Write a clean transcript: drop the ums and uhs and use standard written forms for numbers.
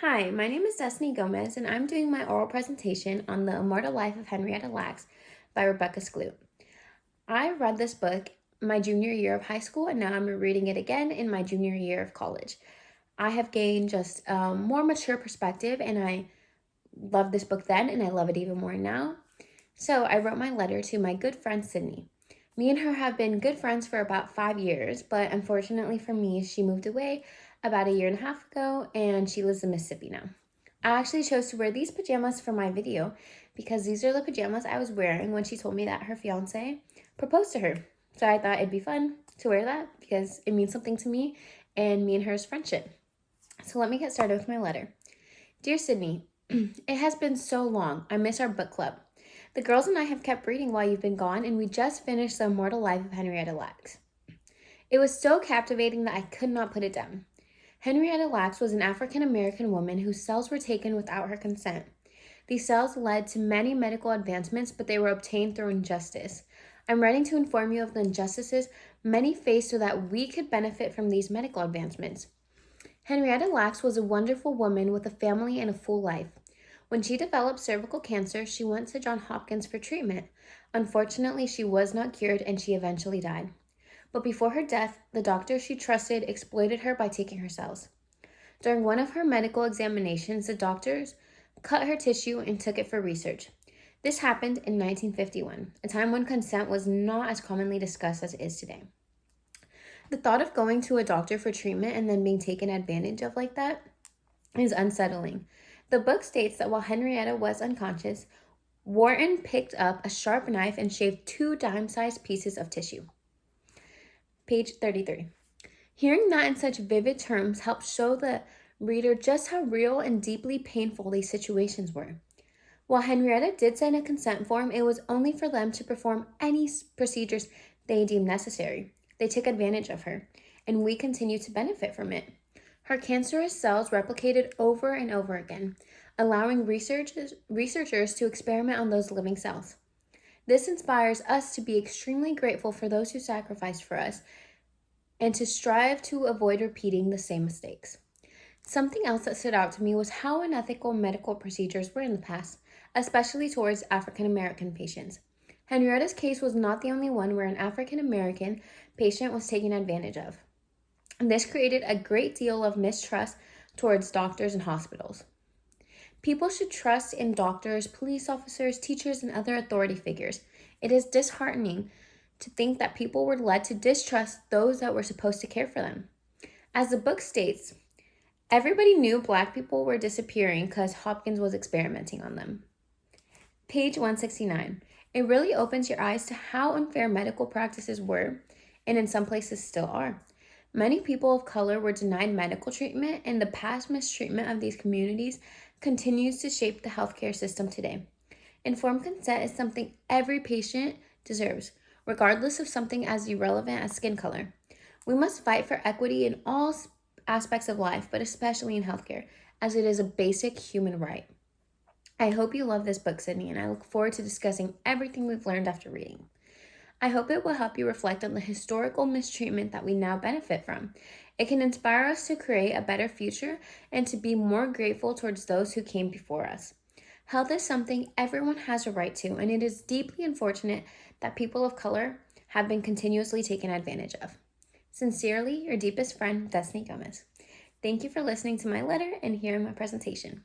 Hi, my name is Destiny Gomez, and I'm doing my oral presentation on The Immortal Life of Henrietta Lacks by Rebecca Skloot. I read this book my junior year of high school, and now I'm reading it again in my junior year of college. I have gained just a more mature perspective, and I loved this book then, and I love it even more now. So I wrote my letter to my good friend Sydney. Me and her have been good friends for about 5 years, but unfortunately for me, she moved away about a year and a half ago, and she lives in Mississippi now. I actually chose to wear these pajamas for my video because these are the pajamas I was wearing when she told me that her fiance proposed to her. So I thought it'd be fun to wear that because it means something to me and me and her's friendship. So let me get started with my letter. Dear Sydney, it has been so long. I miss our book club. The girls and I have kept reading while you've been gone, and we just finished The Immortal Life of Henrietta Lacks. It was so captivating that I could not put it down. Henrietta Lacks was an African American woman whose cells were taken without her consent. These cells led to many medical advancements, but they were obtained through injustice. I'm writing to inform you of the injustices many faced so that we could benefit from these medical advancements. Henrietta Lacks was a wonderful woman with a family and a full life. When she developed cervical cancer, she went to Johns Hopkins for treatment. Unfortunately, she was not cured and she eventually died. But before her death, the doctor she trusted exploited her by taking her cells. During one of her medical examinations, the doctors cut her tissue and took it for research. This happened in 1951, a time when consent was not as commonly discussed as it is today. The thought of going to a doctor for treatment and then being taken advantage of like that is unsettling. The book states that while Henrietta was unconscious, Wharton picked up a sharp knife and shaved 2 dime-sized pieces of tissue. Page 33. Hearing that in such vivid terms helps show the reader just how real and deeply painful these situations were. While Henrietta did sign a consent form, it was only for them to perform any procedures they deemed necessary. They took advantage of her, and we continue to benefit from it. Her cancerous cells replicated over and over again, allowing researchers to experiment on those living cells. This inspires us to be extremely grateful for those who sacrificed for us and to strive to avoid repeating the same mistakes. Something else that stood out to me was how unethical medical procedures were in the past, especially towards African American patients. Henrietta's case was not the only one where an African American patient was taken advantage of. This created a great deal of mistrust towards doctors and hospitals. People should trust in doctors, police officers, teachers, and other authority figures. It is disheartening to think that people were led to distrust those that were supposed to care for them. As the book states, everybody knew Black people were disappearing because Hopkins was experimenting on them. Page 169. It really opens your eyes to how unfair medical practices were, and in some places still are. Many people of color were denied medical treatment, and the past mistreatment of these communities continues to shape the healthcare system today. Informed consent is something every patient deserves, regardless of something as irrelevant as skin color. We must fight for equity in all aspects of life, but especially in healthcare, as it is a basic human right. I hope you love this book, Sydney, and I look forward to discussing everything we've learned after reading. I hope it will help you reflect on the historical mistreatment that we now benefit from. It can inspire us to create a better future and to be more grateful towards those who came before us. Health is something everyone has a right to, and it is deeply unfortunate that people of color have been continuously taken advantage of. Sincerely, your deepest friend, Destiny Gomez. Thank you for listening to my letter and hearing my presentation.